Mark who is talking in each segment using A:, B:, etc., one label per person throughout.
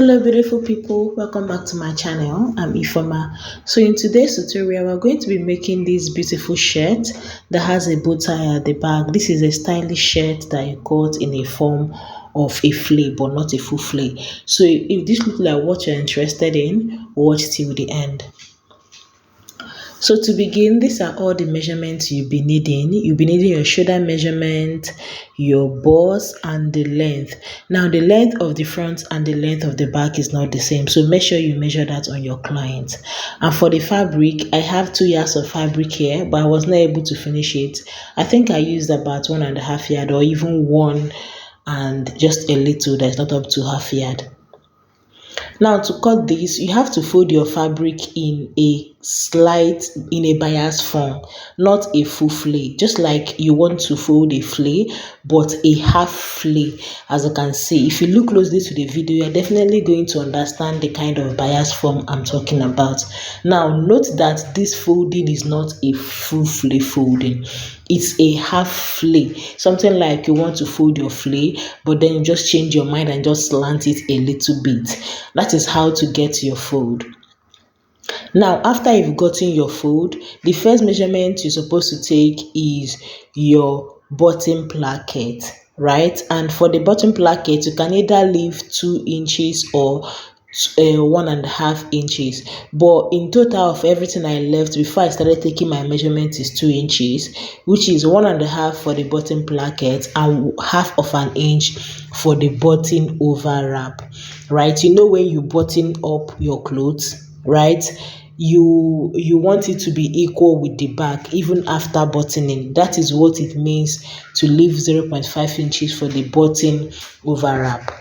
A: Hello beautiful people, welcome back to my channel. I'm Ifoma. So in today's tutorial we're going to be making this beautiful shirt that has a bow tie at the back. This is a stylish shirt that you got in a form of a flay but not a full flay. So if this looks like what you're interested in, watch till the end. So to begin, these are all the measurements you'll be needing. You'll be needing your shoulder measurement, your bust, and the length. Now, the length of the front and the length of the back is not the same. So make sure you measure that on your client. And for the fabric, I have 2 yards of fabric here, but I was not able to finish it. I think I used about 1.5 yard or even one and just a little that's not up to half yard. Now to cut this, you have to fold your fabric in a bias form, not a full flay, just like you want to fold a flay, but a half flay. As you can see, if you look closely to the video, you're definitely going to understand the kind of bias form I'm talking about. Now note that this folding is not a full flay folding. It's a half flay, something like you want to fold your flay, but then you just change your mind and just slant it a little bit. That is how to get your fold. Now, after you've gotten your fold, the first measurement you're supposed to take is your bottom placket, right? And for the bottom placket, you can either leave 2 inches or 1.5 inches, but in total of everything I left before I started taking my measurement is 2 inches, which is 1.5 for the bottom placket and half of an inch for the button over wrap, right? You know, when you button up your clothes, right, you want it to be equal with the back even after buttoning. That is what it means to leave 0.5 inches for the button over wrap.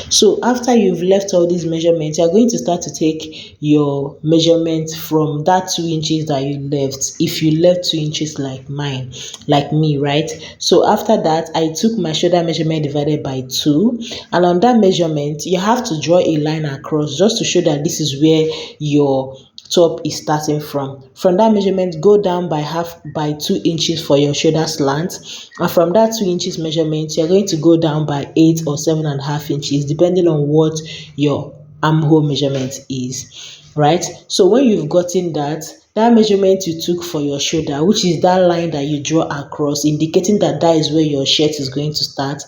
A: So after you've left all these measurements, you're going to start to take your measurement from that 2 inches that you left. If you left 2 inches like me, right? So after that, I took my shoulder measurement divided by 2. And on that measurement, you have to draw a line across just to show that this is where your top is starting from. From that measurement, go down by 2 inches for your shoulder slant, and from that 2 inches measurement, you're going to go down by 8 or 7.5 inches depending on what your armhole measurement is, right? So when you've gotten that measurement you took for your shoulder, which is that line that you draw across indicating that that is where your shirt is going to start,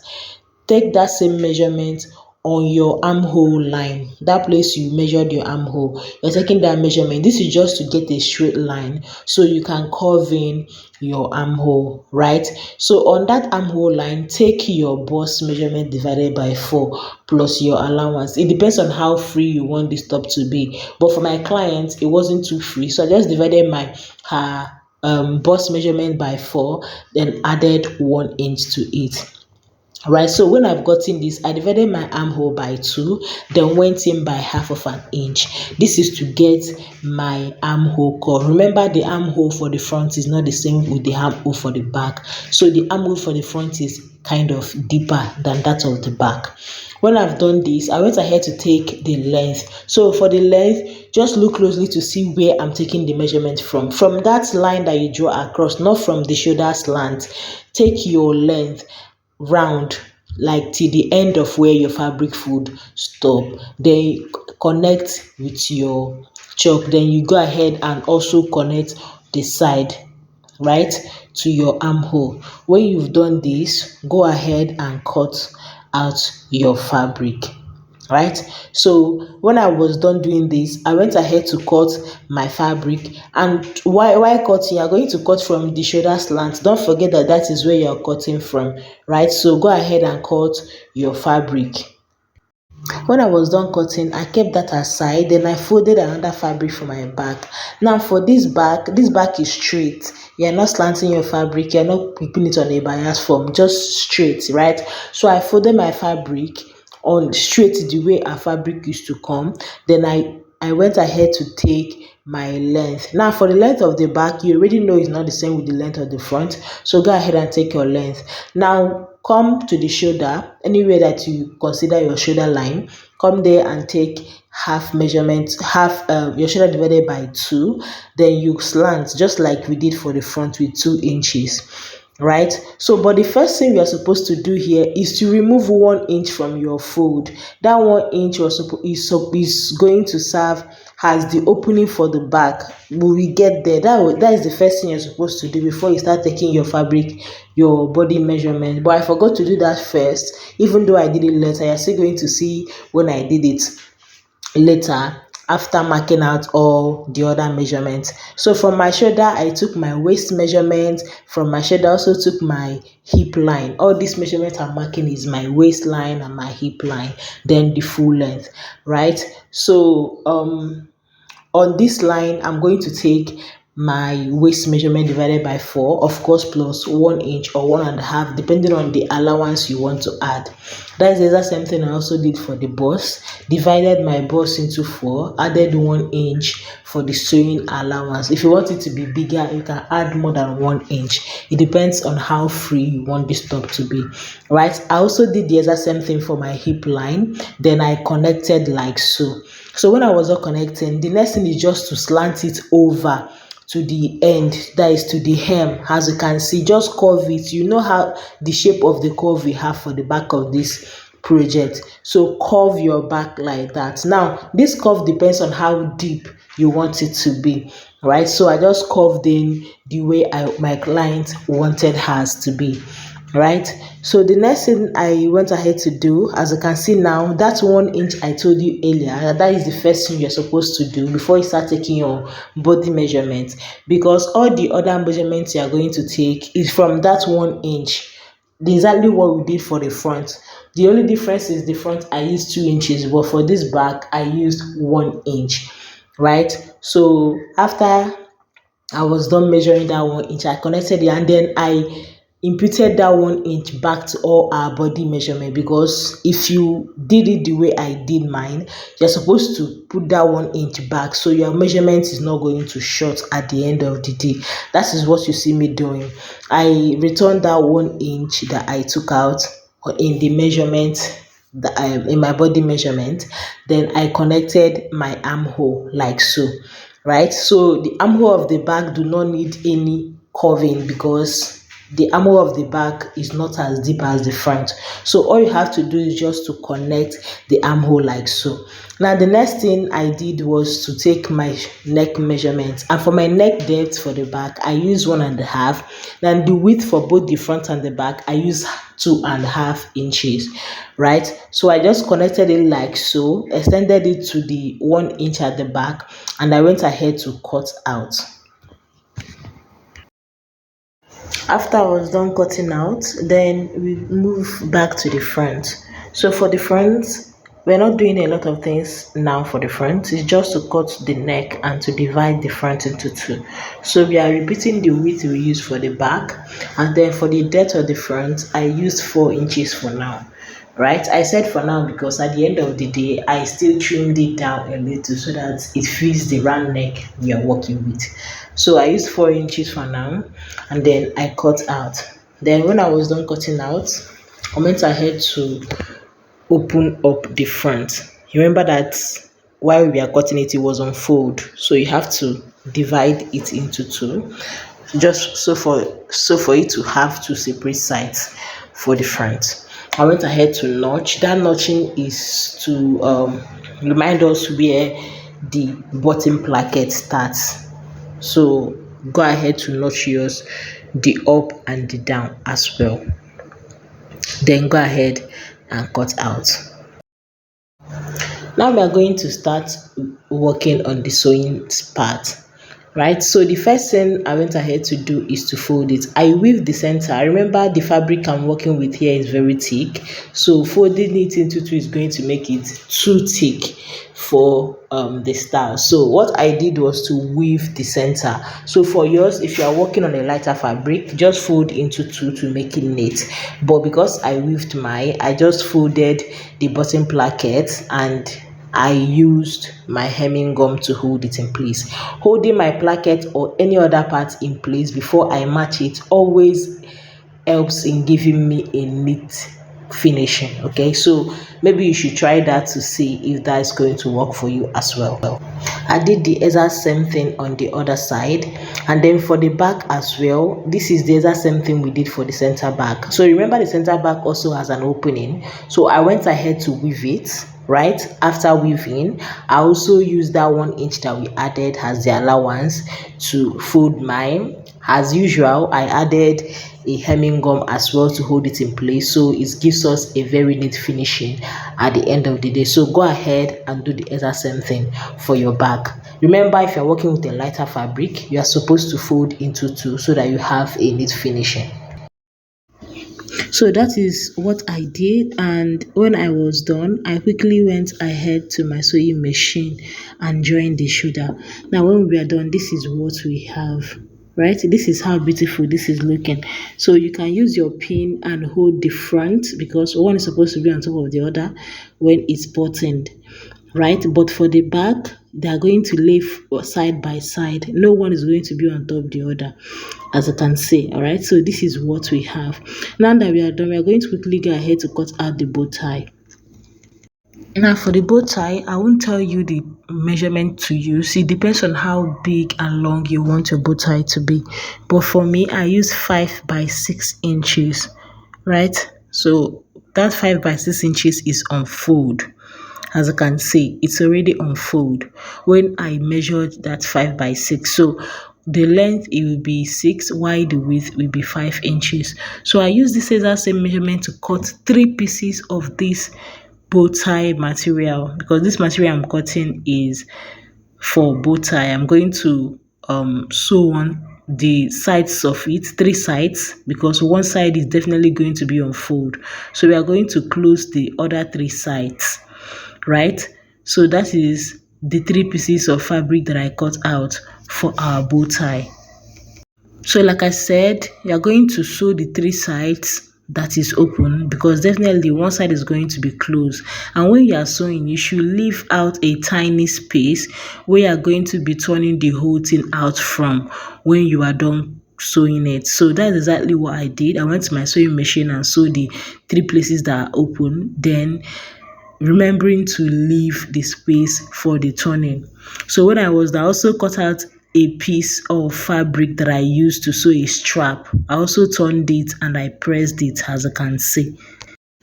A: take that same measurement on your armhole line, that place you measured your armhole. You're taking that measurement. This is just to get a straight line so you can curve in your armhole, right? So on that armhole line, take your bust measurement divided by 4 plus your allowance. It depends on how free you want this top to be, but for my client it wasn't too free, so I just divided her bust measurement by 4, then added 1 inch to it. Right, so when I've gotten this, I divided my armhole by 2, then went in by half of an inch. This is to get my armhole curve. Remember, the armhole for the front is not the same with the armhole for the back. So the armhole for the front is kind of deeper than that of the back. When I've done this, I went ahead to take the length. So for the length, just look closely to see where I'm taking the measurement from. From that line that you draw across, not from the shoulder slant. Take your length round like till the end of where your fabric fold stop, then connect with your chalk, then you go ahead and also connect the side, right, to your armhole. When you've done this, go ahead and cut out your fabric, right? So when I was done doing this, I went ahead to cut my fabric. And while cutting, you're going to cut from the shoulder slant. Don't forget that that is where you're cutting from, right? So go ahead and cut your fabric. When I was done cutting, I kept that aside, then I folded another fabric for my back. Now for this back is straight. You're not slanting your fabric, you're not keeping it on a bias form, just straight, right? So I folded my fabric on straight the way our fabric used to come. Then I went ahead to take my length. Now for the length of the back, you already know it's not the same with the length of the front, so go ahead and take your length. Now come to the shoulder, anywhere that you consider your shoulder line, come there and take half measurement, your shoulder divided by 2, then you slant just like we did for the front with 2 inches. right? So but the first thing you are supposed to do here is to remove 1 inch from your fold. That 1 inch is going to serve as the opening for the back. When we get there, that is the first thing you're supposed to do before you start taking your fabric, your body measurement. But I forgot to do that first. Even though I did it later, you're still going to see when I did it later, after marking out all the other measurements. So from my shoulder, I took my waist measurement. From my shoulder, I also took my hip line. All these measurements I'm marking is my waistline and my hip line, then the full length, right? So on this line, I'm going to take my waist measurement divided by 4, of course, plus 1 inch or 1.5, depending on the allowance you want to add. That's the exact same thing I also did for the bust. Divided my bust into 4, added 1 inch for the sewing allowance. If you want it to be bigger, you can add more than 1 inch. It depends on how free you want this top to be, right? I also did the exact same thing for my hip line. Then I connected like so. So when I was not connecting, the next thing is just to slant it over to the end, that is to the hem. As you can see, just curve it. You know how the shape of the curve we have for the back of this project, so curve your back like that. Now this curve depends on how deep you want it to be, right? So I just curved in the way my client wanted hers to be, right? So the next thing I went ahead to do, as you can see now, that 1 inch I told you earlier, that is the first thing you're supposed to do before you start taking your body measurement, because all the other measurements you are going to take is from that 1 inch. Exactly what we did for the front. The only difference is the front I used 2 inches, but for this back I used 1 inch, right? So after I was done measuring that 1 inch, I connected it, and then I imputed that 1 inch back to all our body measurement, because if you did it the way I did mine, you're supposed to put that 1 inch back so your measurement is not going to short at the end of the day. That is what you see me doing. I returned that 1 inch that I took out in the measurement that I in my body measurement. Then I connected my armhole like so, right? So the armhole of the bag do not need any curving, because the armhole of the back is not as deep as the front. So all you have to do is just to connect the armhole like so. Now the next thing I did was to take my neck measurement, and for my neck depth for the back I use 1.5. Then the width for both the front and the back I use 2.5 inches, right? So I just connected it like so, extended it to the 1 inch at the back, and I went ahead to cut out. After I was done cutting out, then we move back to the front. So for the front, we're not doing a lot of things now for the front. It's just to cut the neck and to divide the front into two. So we are repeating the width we used for the back, and then for the depth of the front, I used 4 inches for now. Right, I said for now because at the end of the day I still trimmed it down a little so that it fits the round neck we are working with. So I used 4 inches for now, and then I cut out. Then when I was done cutting out, I went ahead to open up the front. You remember that while we are cutting it, it was on fold, so you have to divide it into two, just so for it to have two separate sides for the front. I went ahead to notch. That notching is to remind us where the bottom placket starts. So go ahead to notch yours, the up and the down as well. Then go ahead and cut out. Now we are going to start working on the sewing part, right? So the first thing I went ahead to do is to fold it. I weave the center. Remember the fabric I'm working with here is very thick, so folding it into two is going to make it too thick for the style. So what I did was to weave the center. So for yours, if you are working on a lighter fabric, just fold into two to make it neat. But because I weaved mine, I just folded the bottom placket and I used my hemming gum to hold it in place. Holding my placket or any other part in place before I match it always helps in giving me a neat finishing. Okay, so maybe you should try that to see if that is going to work for you as well. I did the exact same thing on the other side, and then for the back as well, this is the exact same thing we did for the center back. So remember, the center back also has an opening, so I went ahead to weave it. Right after weaving, I also used that 1 inch that we added as the allowance to fold mine. As usual, I added a hemming gum as well to hold it in place, so it gives us a very neat finishing at the end of the day. So go ahead and do the exact same thing for your back. Remember, if you're working with a lighter fabric, you are supposed to fold into two so that you have a neat finishing. So that is what I did, and when I was done, I quickly went ahead to my sewing machine and joined the shoulder. Now, when we are done, this is what we have. Right, this is how beautiful this is looking. So you can use your pin and hold the front, because one is supposed to be on top of the other when it's buttoned, right? But for the back, they are going to lay side by side. No one is going to be on top of the other, as I can see. All right, so this is what we have. Now that we are done, we are going to quickly go ahead to cut out the bow tie. Now for the bow tie, I won't tell you the measurement to use. It depends on how big and long you want your bow tie to be. But for me, I use 5 by 6 inches, right? So that 5 by 6 inches is on fold. As you can see, it's already on fold when I measured that 5 by 6. So the length, it will be 6, while the width will be 5 inches. So I use this exact same measurement to cut 3 pieces of this bow tie material, because this material I'm cutting is for bow tie. I'm going to sew on the sides of it, 3 sides, because one side is definitely going to be on fold. So we are going to close the other 3 sides, right? So that is the 3 pieces of fabric that I cut out for our bow tie. So like I said, you're going to sew the 3 sides that is open, because definitely one side is going to be closed. And when you are sewing, you should leave out a tiny space where you are going to be turning the whole thing out from when you are done sewing it. So that's exactly what I did. I went to my sewing machine and sewed the 3 places that are open, then remembering to leave the space for the turning. So when I was done, I also cut out a piece of fabric that I used to sew a strap. I also turned it and I pressed it, as you can see.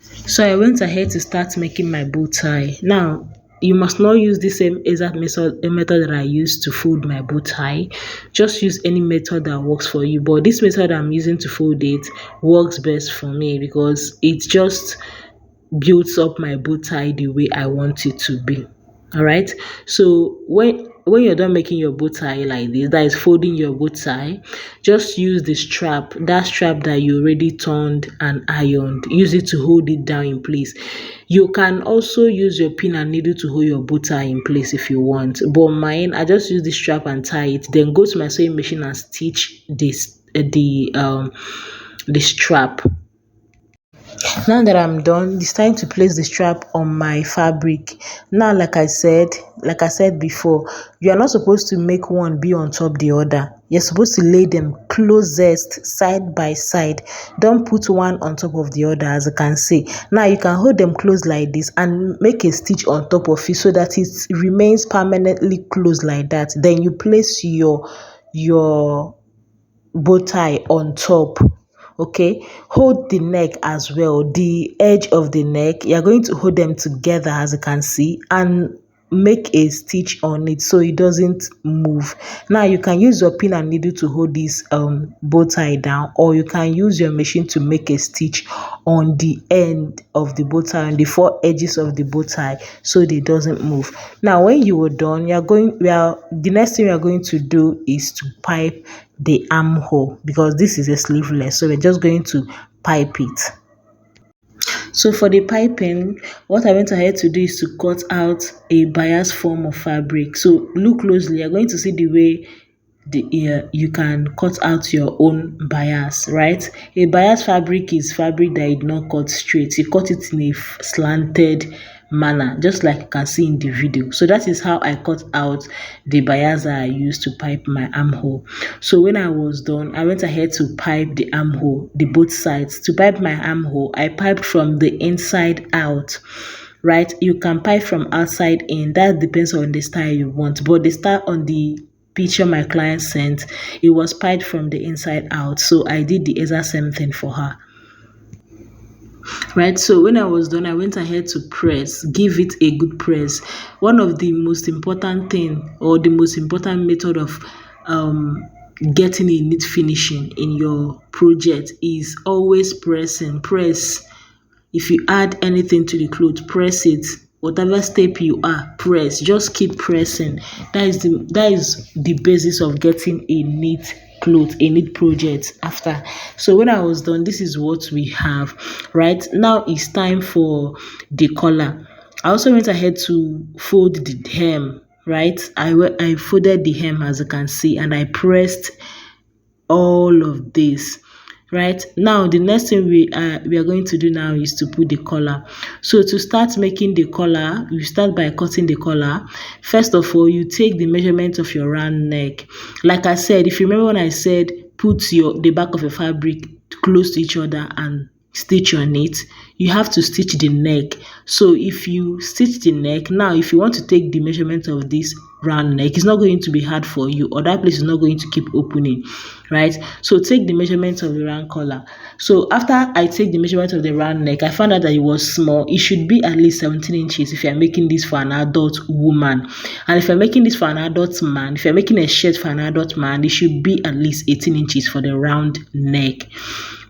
A: So I went ahead to start making my bow tie. Now, you must not use the same exact method that I used to fold my bow tie. Just use any method that works for you. But this method I'm using to fold it works best for me, because it just builds up my bow tie the way I want it to be. All right. So when you're done making your bow tie like this, that is folding your bow tie, just use the strap, that strap that you already turned and ironed. Use it to hold it down in place. You can also use your pin and needle to hold your bow tie in place if you want. But mine, I just use the strap and tie it. Then go to my sewing machine and stitch this the strap. Now that I'm done, it's time to place the strap on my fabric. Now, like I said before, you are not supposed to make one be on top the other. You're supposed to lay them closest side by side. Don't put one on top of the other, as you can see. Now you can hold them close like this and make a stitch on top of it so that it remains permanently closed like that. Then you place your bow tie on top. Okay, hold the neck as well, the edge of the neck. You're going to hold them together, as you can see, and make a stitch on it so it doesn't move. Now you can use your pin and needle to hold this bow tie down, or you can use your machine to make a stitch on the end of the bow tie, on the 4 edges of the bow tie, so they doesn't move. Now when you are done, the next thing we are going to do is to pipe the armhole, because this is a sleeveless, so we're just going to pipe it. So for the piping, what I went ahead to do is to cut out a bias form of fabric. So look closely, you're going to see the way you can cut out your own bias, right? A bias fabric is fabric that is not cut straight. You cut it in a slanted manner, just like you can see in the video. So that is how I cut out the bias that I used to pipe my armhole. So when I was done, I went ahead to pipe the armhole, the both sides. To pipe my armhole, I piped from the inside out. Right, you can pipe from outside in. That depends on the style you want, but the style on the picture my client sent, it was piped from the inside out. So I did the exact same thing for her. Right, so when I was done, I went ahead to press, give it a good press. One of the most important thing, or the most important method of getting a neat finishing in your project is always pressing. Press. If you add anything to the cloth, press it. Whatever step you are, press. Just keep pressing. That is the basis of getting a neat cloth, a neat project after. So when I was done, this is what we have. Right now, it's time for the collar. I also went ahead to fold the hem. Right, I folded the hem, as you can see, and I pressed all of this. Right now, the next thing we are going to do now is to put the collar. So to start making the collar, you start by cutting the collar. First of all, you take the measurement of your round neck. Like I said, if you remember when I said put the back of your fabric close to each other and stitch on it, you have to stitch the neck. So if you stitch the neck, now if you want to take the measurement of this round neck, it's not going to be hard for you, or that place is not going to keep opening. Right, so take the measurement of the round collar. So after I take the measurement of the round neck, I found out that it was small. It should be at least 17 inches if you're making this for an adult woman, and if you're making this for an adult man, if you're making a shirt for an adult man, it should be at least 18 inches for the round neck.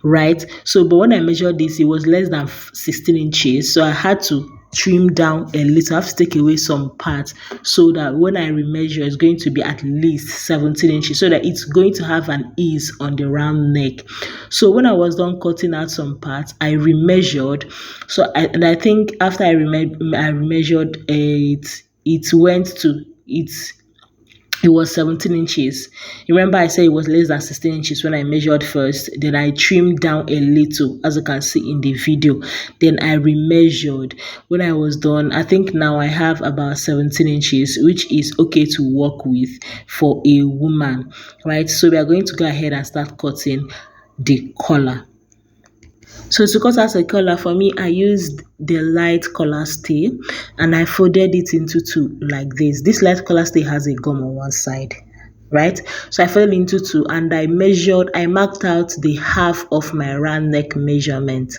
A: Right, so but when I measured this, it was less than 16 inches, so I had to trim down a little. I have to take away some parts so that when I remeasure, it's going to be at least 17 inches, so that it's going to have an ease on the round neck. So when I was done cutting out some parts, I remeasured. So I think after I remeasured, it was 17 inches. Remember I said it was less than 16 inches when I measured first. Then I trimmed down a little, as you can see in the video. Then I remeasured. When I was done, I think now I have about 17 inches, which is okay to work with for a woman. Right, so we are going to go ahead and start cutting the collar. So to cut out a collar, for me, I used the light collar stay and I folded it into two like this. This light collar stay has a gum on one side, right? So I folded into two and I marked out the half of my round neck measurement.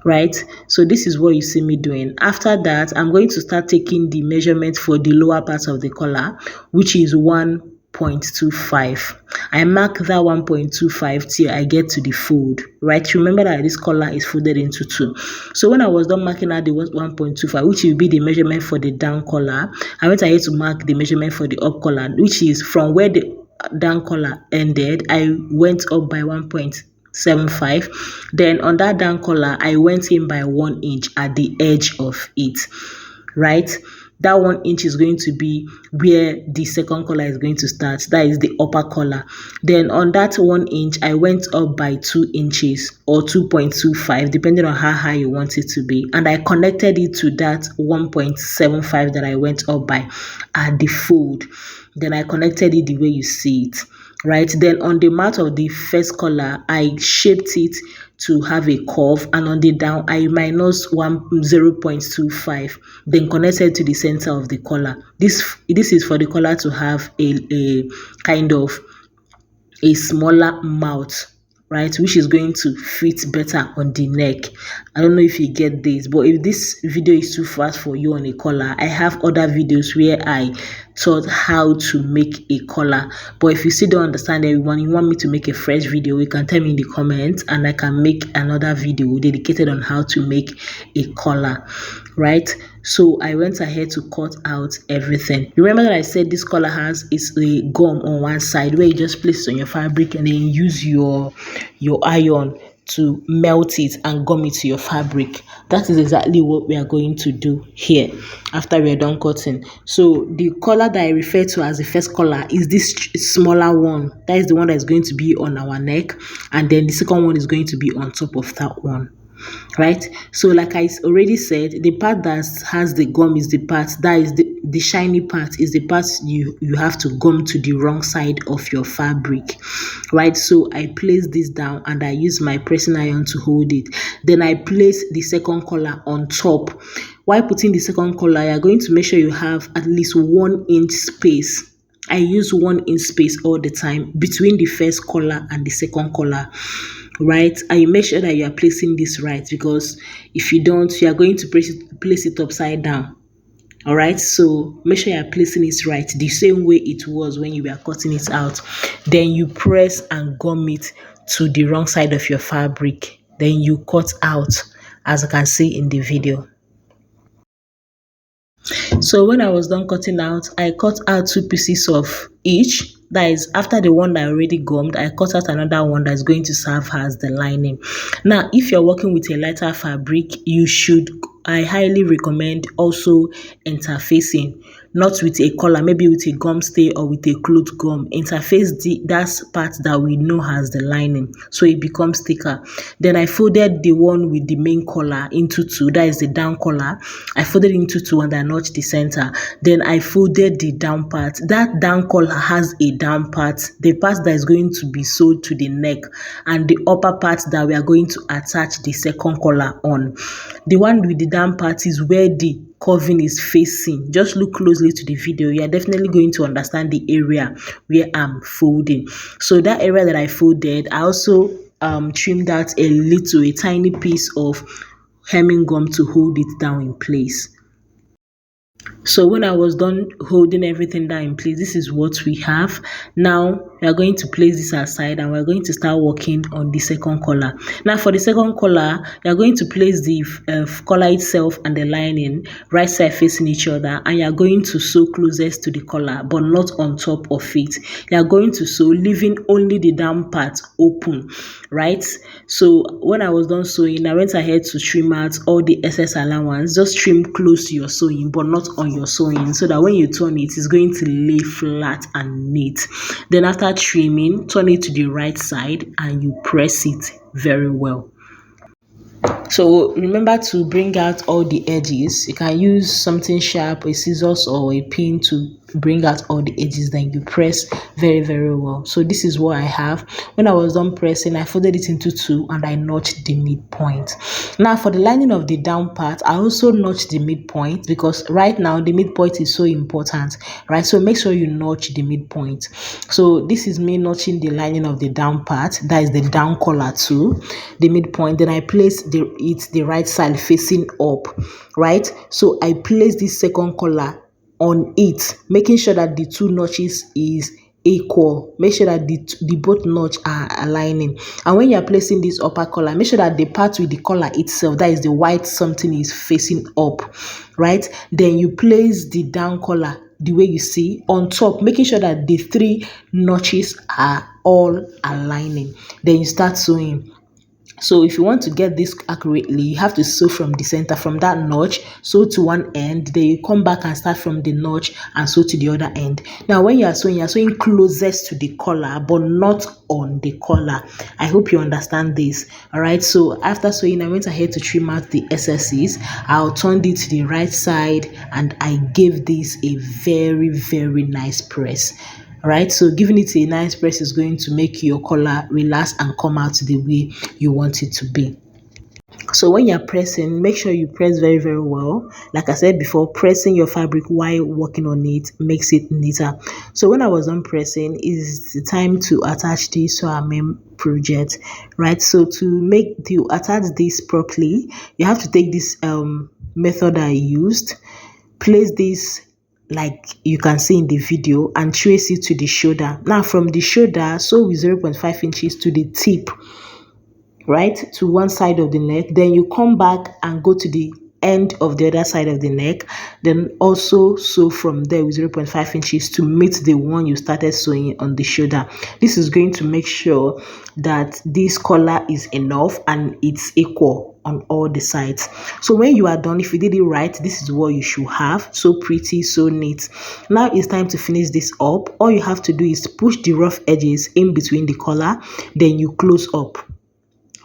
A: Right, so this is what you see me doing. After that, I'm going to start taking the measurement for the lower part of the collar, which is 1.25. I mark that 1.25 till I get to the fold. Right, remember that this collar is folded into two. So when I was done marking out the 1.25, which will be the measurement for the down collar, I went ahead to mark the measurement for the up collar, which is from where the down collar ended, I went up by 1.75. Then on that down collar, I went in by 1 inch at the edge of it. Right, that 1 inch is going to be where the second collar is going to start. That is the upper collar. Then on that 1 inch, I went up by 2 inches or 2.25, depending on how high you want it to be. And I connected it to that 1.75 that I went up by at the fold. Then I connected it the way you see it. Right, then on the mouth of the first collar, I shaped it to have a curve, and on the down, I minus 0.25, then connected to the center of the collar. This is for the collar to have a kind of a smaller mouth, right, which is going to fit better on the neck. I don't know if you get this, but if this video is too fast for you on a collar, I have other videos where I taught how to make a collar. But if you still don't understand everyone, you want me to make a fresh video, you can tell me in the comments and I can make another video dedicated on how to make a collar. Right, so I went ahead to cut out everything. Remember that I said this collar has a gum on one side where you just place it on your fabric and then use your iron to melt it and gum it to your fabric. That is exactly what we are going to do here after we are done cutting. So the collar that I refer to as the first collar is this smaller one. That is the one that is going to be on our neck, and then the second one is going to be on top of that one. right? So like I already said, the part that has the gum is the part that is the shiny part is the part you have to gum to the wrong side of your fabric, right? So I place this down and I use my pressing iron to hold it. Then I place the second collar on top. While putting the second collar, you're going to make sure you have at least 1 inch space. I use 1 inch space all the time between the first collar and the second collar, right? And you make sure that you are placing this right, because if you don't, you are going to place it upside down. All right, so make sure you are placing it right, the same way it was when you were cutting it out. Then you press and gum it to the wrong side of your fabric. Then you cut out, as you can see in the video. So when I was done cutting out, I cut out 2 pieces of each. That is, after the one that I already gummed, I cut out another one that's going to serve as the lining. Now, if you're working with a lighter fabric, I highly recommend also interfacing, not with a collar, maybe with a gum stay or with a cloth gum. Interface that part that we know has the lining, so it becomes thicker. Then I folded the one with the main collar into two, that is the down collar. I folded into two and I notched the center. Then I folded the down part. That down collar has a down part, the part that is going to be sewed to the neck, and the upper part that we are going to attach the second collar on. The one with the down part is where the curving is facing. Just look closely to the video. You are definitely going to understand the area where I'm folding. So that area that I folded, I also trimmed out a tiny piece of hemming gum to hold it down in place. So when I was done holding everything down in place, this is what we have. Now we are going to place this aside and we're going to start working on the second collar. Now for the second collar, you are going to place the collar itself and the lining right side facing each other, and you are going to sew closest to the collar but not on top of it. You are going to sew leaving only the down part open, right? So when I was done sewing, I went ahead to trim out all the excess allowance. Just trim close to your sewing but not on your sewing, so that when you turn it, it's going to lay flat and neat. Then after trimming, turn it to the right side and you press it very well. So remember to bring out all the edges. You can use something sharp, a scissors or a pin to bring out all the edges. Then you press very, very well. So this is what I have. When I was done pressing, I folded it into two and I notched the midpoint. Now for the lining of the down part, I also notched the midpoint, because right now the midpoint is so important, right? So make sure you notch the midpoint. So this is me notching the lining of the down part, that is the down collar too, the midpoint. Then I place the right side facing up, right? So I place this second collar on it, making sure that the two notches is equal. Make sure that the both notch are aligning. And when you are placing this upper collar, make sure that the part with the collar itself, that is the white something, is facing up, right? Then you place the down collar the way you see on top, making sure that the three notches are all aligning. Then you start sewing. So if you want to get this accurately, you have to sew from the center, from that notch, sew to one end, then you come back and start from the notch and sew to the other end. Now when you are sewing closest to the collar, but not on the collar. I hope you understand this. All right, so after sewing, I went ahead to trim out the excesses. I'll turn it to the right side and I gave this a very, very nice press. Right, so giving it a nice press is going to make your collar relax and come out the way you want it to be. So when you're pressing, make sure you press very, very well. Like I said before, pressing your fabric while working on it makes it neater. So when I was done pressing, it's the time to attach this to our main project, right? So to attach this properly, you have to take this method I used, place this like you can see in the video, and trace it to the shoulder. Now from the shoulder, sew with 0.5 inches to the tip, right, to one side of the neck. Then you come back and go to the end of the other side of the neck, then also sew from there with 0.5 inches to meet the one you started sewing on the shoulder. This is going to make sure that this collar is enough and it's equal on all the sides. So when you are done, if you did it right, this is what you should have. So pretty, so neat. Now it's time to finish this up. All you have to do is push the rough edges in between the collar, then you close up.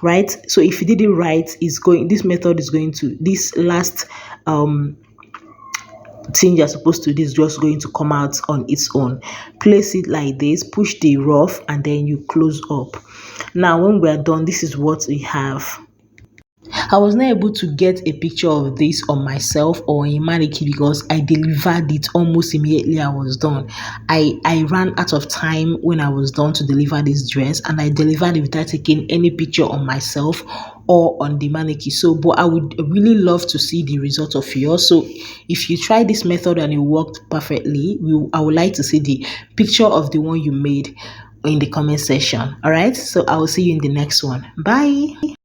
A: right? So if you did it right, this method is going to, this last thing you're supposed to do is just going to come out on its own. Place it like this, push the rough, and then you close up. Now when we're done, this is what we have. I was not able to get a picture of this on myself or in mannequin because I delivered it almost immediately I was done. I ran out of time when I was done to deliver this dress, and I delivered it without taking any picture on myself or on the mannequin. So, but I would really love to see the result of yours. So if you try this method and it worked perfectly, I would like to see the picture of the one you made in the comment section. All right. So I will see you in the next one. Bye.